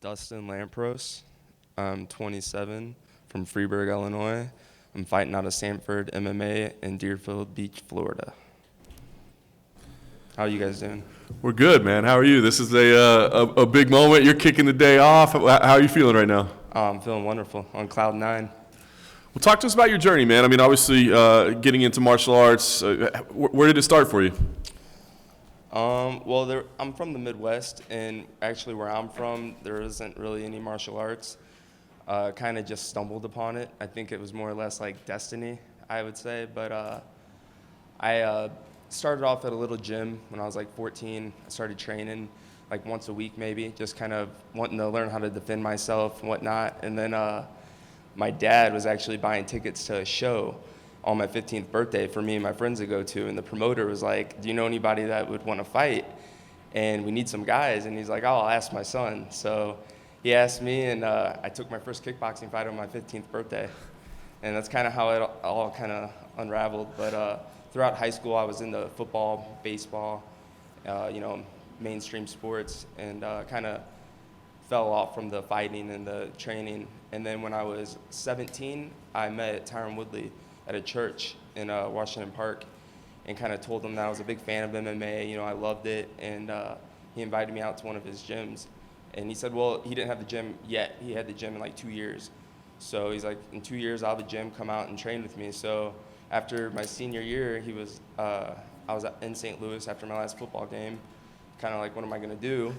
Dustin Lampros. I'm 27 from Freeburg, Illinois. I'm fighting out of Sanford MMA in Deerfield Beach, Florida. How are you guys doing? We're good, man. How are you? This is a big moment. You're kicking the day off. How are you feeling right now? I'm feeling wonderful, on cloud nine. Well, talk to us about your journey, man. I mean, obviously, getting into martial arts. Where did it start for you? I'm from the Midwest, and actually where I'm from, there isn't really any martial arts. Kind of just stumbled upon it. I think it was more or less like destiny, I would say. But I started off at a little gym when I was like 14. I started training like once a week maybe, just kind of wanting to learn how to defend myself and whatnot. And then my dad was actually buying tickets to a show on my 15th birthday for me and my friends to go to, and the promoter was like, do you know anybody that would want to fight? And we need some guys. And he's like, oh, I'll ask my son. So he asked me, and I took my first kickboxing fight on my 15th birthday. And that's kind of how it all kind of unraveled. But throughout high school, I was into football, baseball, mainstream sports, and kind of fell off from the fighting and the training. And then when I was 17, I met Tyron Woodley at a church in Washington Park, and kind of told him that I was a big fan of MMA. I loved it, and he invited me out to one of his gyms. And he said, well, he didn't have the gym yet. He had the gym in like 2 years. So he's like, in 2 years, I'll have the gym, come out and train with me. So after my senior year, I was in St. Louis after my last football game, kind of like, what am I going to do?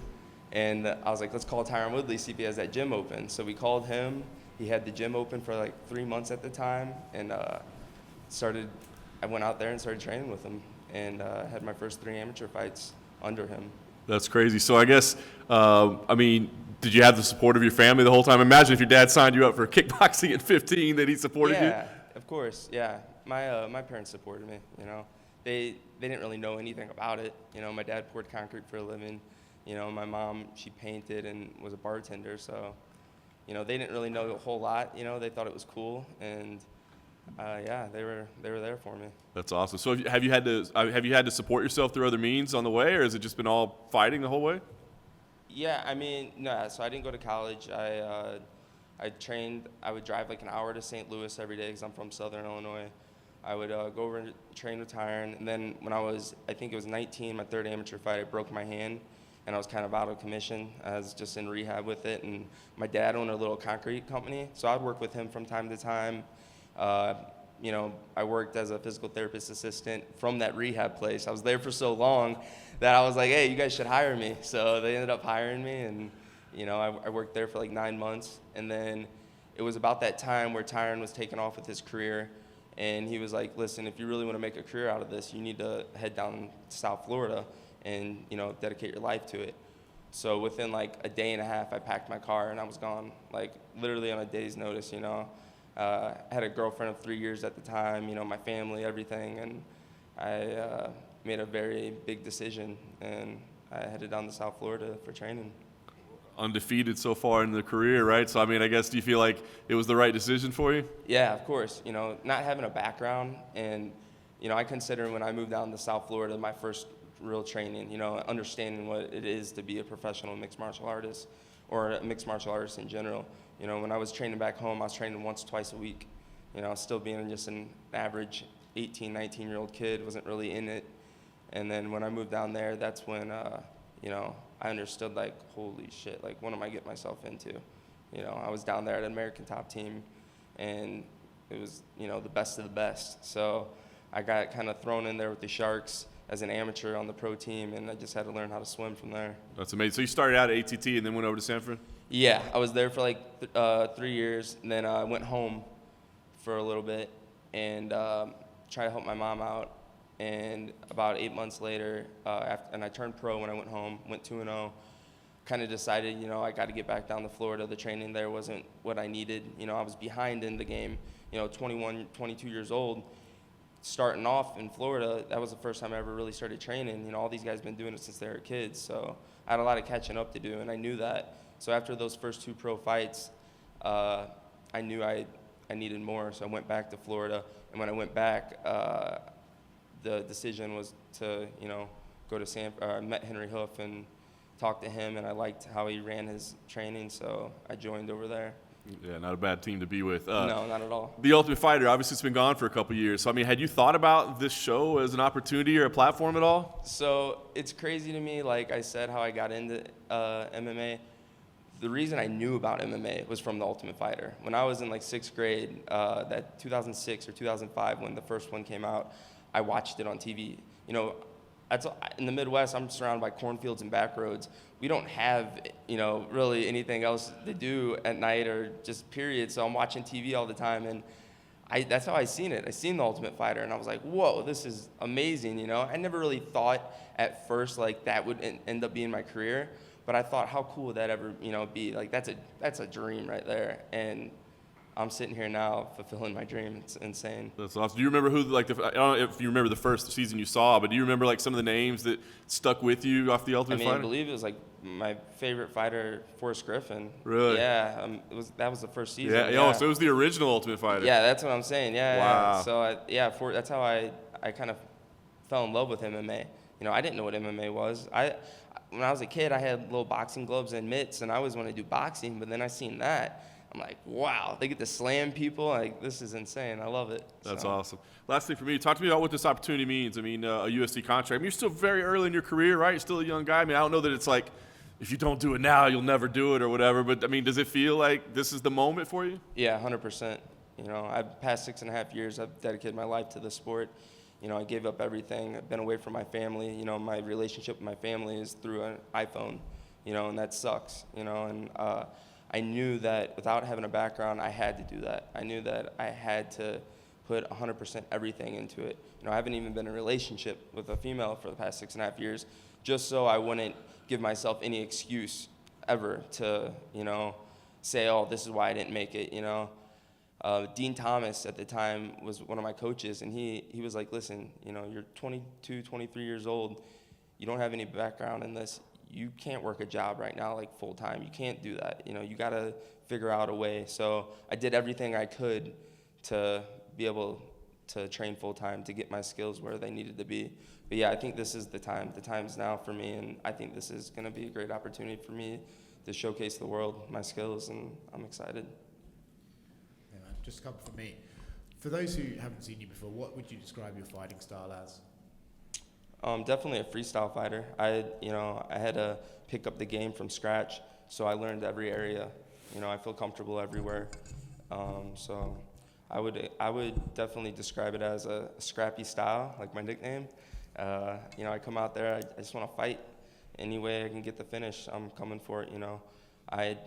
And I was like, let's call Tyron Woodley, see if he has that gym open. So we called him. He had the gym open for like 3 months at the time, and I went out there and started training with him, and had my first 3 amateur fights under him. That's crazy. So I guess, did you have the support of your family the whole time? Imagine if your dad signed you up for kickboxing at 15, that he supported you. Yeah, of course. Yeah, my parents supported me. They didn't really know anything about it. My dad poured concrete for a living. My mom, she painted and was a bartender. So, they didn't really know a whole lot. They thought it was cool, and they were there for me. That's awesome. So have you had to support yourself through other means on the way, or has it just been all fighting the whole way? Yeah, no. So I didn't go to college. I trained. I would drive like an hour to St. Louis every day because I'm from Southern Illinois. I would go over and train with Tyron, and then when I think it was 19, my 3rd amateur fight, I broke my hand, and I was kind of out of commission. I was just in rehab with it, and my dad owned a little concrete company, so I'd work with him from time to time. I worked as a physical therapist assistant from that rehab place. I was there for so long that I was like, hey, you guys should hire me. So they ended up hiring me, and I worked there for like 9 months. And then it was about that time where Tyron was taking off with his career, and he was like, listen, if you really want to make a career out of this, you need to head down to South Florida and dedicate your life to it. So within like a day and a half, I packed my car and I was gone, like literally on a day's notice. I had a girlfriend of 3 years at the time, my family, everything, and I made a very big decision, and I headed down to South Florida for training. Undefeated so far in the career, right? So, I guess, do you feel like it was the right decision for you? Yeah, of course. Not having a background, and, I consider when I moved down to South Florida, my first real training, understanding what it is to be a professional mixed martial artist, or a mixed martial artist in general. When I was training back home, I was training once, twice a week. Still being just an average 18, 19-year-old kid, wasn't really in it. And then when I moved down there, that's when, I understood, like, holy shit, like, what am I getting myself into? I was down there at an American Top Team, and it was, the best of the best. So I got kind of thrown in there with the Sharks as an amateur on the pro team, and I just had to learn how to swim from there. That's amazing. So you started out at ATT and then went over to Sanford? Yeah, I was there for like 3 years, and then I went home for a little bit and tried to help my mom out. And about 8 months later, and I turned pro when I went home, went 2-0. Kind of decided, I got to get back down to Florida. The training there wasn't what I needed. I was behind in the game. 21, 22 years old. Starting off in Florida, that was the first time I ever really started training. All these guys have been doing it since they were kids, so I had a lot of catching up to do, and I knew that. So after those first 2 pro fights, I knew I needed more, so I went back to Florida. And when I went back, the decision was to, go to Sanford. I met Henry Hoof and talked to him, and I liked how he ran his training, so I joined over there. Yeah, not a bad team to be with. No, not at all. The Ultimate Fighter, obviously, it's been gone for a couple years. So, I mean, had you thought about this show as an opportunity or a platform at all? So it's crazy to me, like I said, how I got into MMA. The reason I knew about MMA was from The Ultimate Fighter. When I was in like 6th grade, that 2006 or 2005 when the first one came out, I watched it on TV. You know, in the Midwest, I'm surrounded by cornfields and back roads. We don't have, you know, really anything else to do at night or just period. So I'm watching TV all the time, and that's how I seen it. I seen The Ultimate Fighter, and I was like, whoa, this is amazing, you know? I never really thought at first like that would end up being my career, but I thought, how cool would that ever, you know, be? Like that's a dream right there, and I'm sitting here now fulfilling my dream. It's insane. That's awesome. Do you remember who, like, I don't know if you remember the first season you saw, but do you remember, like, some of the names that stuck with you off The Ultimate Fighter? I believe it was, like, my favorite fighter, Forrest Griffin. Really? Yeah. That was the first season. Yeah. Oh, so it was the original Ultimate Fighter. Yeah, that's what I'm saying. Yeah. Wow. Yeah. So, that's how I kind of fell in love with MMA. You know, I didn't know what MMA was. When I was a kid, I had little boxing gloves and mitts, and I always wanted to do boxing, but then I seen that. I'm like, wow, they get to slam people. Like, this is insane. I love it. That's awesome. Last thing for me, talk to me about what this opportunity means. I mean, a UFC contract. I mean, you're still very early in your career, right? You're still a young guy. I mean, I don't know that it's like, if you don't do it now, you'll never do it or whatever. But, I mean, does it feel like this is the moment for you? Yeah, 100%. You know, past 6.5 years, I've dedicated my life to the sport. You know, I gave up everything. I've been away from my family. You know, my relationship with my family is through an iPhone, you know, and that sucks, you know, and I knew that without having a background, I had to do that. I knew that I had to put 100% everything into it. You know, I haven't even been in a relationship with a female for the past 6.5 years, just so I wouldn't give myself any excuse ever to, you know, say, oh, this is why I didn't make it, you know. Dean Thomas at the time was one of my coaches, and he was like, listen, you know, you're 22, 23 years old. You don't have any background in this. You can't work a job right now like full time. You can't do that. You know, you got to figure out a way. So I did everything I could to be able to train full time to get my skills where they needed to be. But yeah, I think this is the time. The time's now for me, and I think this is going to be a great opportunity for me to showcase the world my skills, and I'm excited. Yeah, man. Just a couple for me. For those who haven't seen you before, what would you describe your fighting style as? Definitely a freestyle fighter. I had to pick up the game from scratch, so I learned every area. You know, I feel comfortable everywhere. So I would definitely describe it as a scrappy style, like my nickname. You know, I come out there, I just want to fight. Any way I can get the finish, I'm coming for it, you know. I'd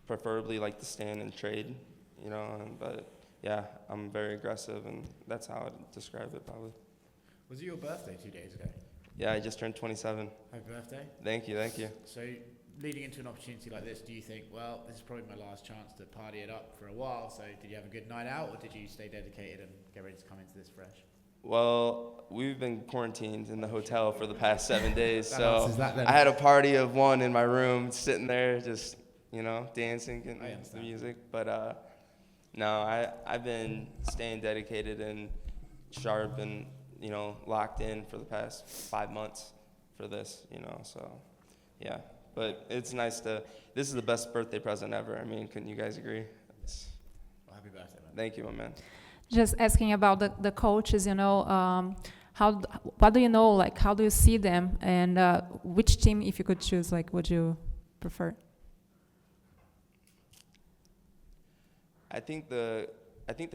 preferably like to stand and trade, you know, but yeah, I'm very aggressive, and that's how I'd describe it probably. Was it your birthday 2 days ago? Yeah, I just turned 27. Happy birthday. Thank you. So leading into an opportunity like this, do you think, well, this is probably my last chance to party it up for a while, so did you have a good night out, or did you stay dedicated and get ready to come into this fresh? Well, we've been quarantined in the hotel for the past 7 days, so that then. I had a party of one in my room, sitting there just, you know, dancing, getting the music. But no, I've been staying dedicated and sharp and, you know, locked in for the past 5 months for this, you know, so yeah. But it's nice this is the best birthday present ever. I mean, couldn't you guys agree? Well, happy birthday, man. Thank you, my man. Just asking about the coaches, you know, what do you know, like, how do you see them, and which team, if you could choose, like, would you prefer? I think the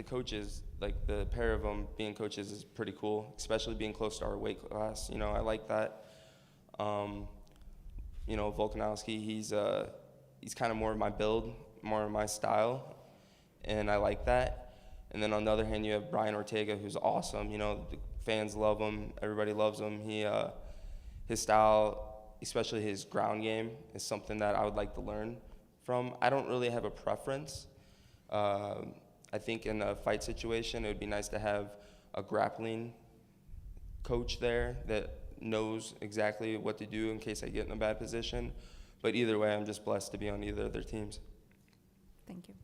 coaches, like the pair of them being coaches, is pretty cool, especially being close to our weight class. You know, I like that. You know, Volkanovski, he's kind of more of my build, more of my style, and I like that. And then on the other hand, you have Brian Ortega, who's awesome. You know, the fans love him. Everybody loves him. His style, especially his ground game, is something that I would like to learn from. I don't really have a preference. I think in a fight situation, it would be nice to have a grappling coach there that knows exactly what to do in case I get in a bad position. But either way, I'm just blessed to be on either of their teams. Thank you.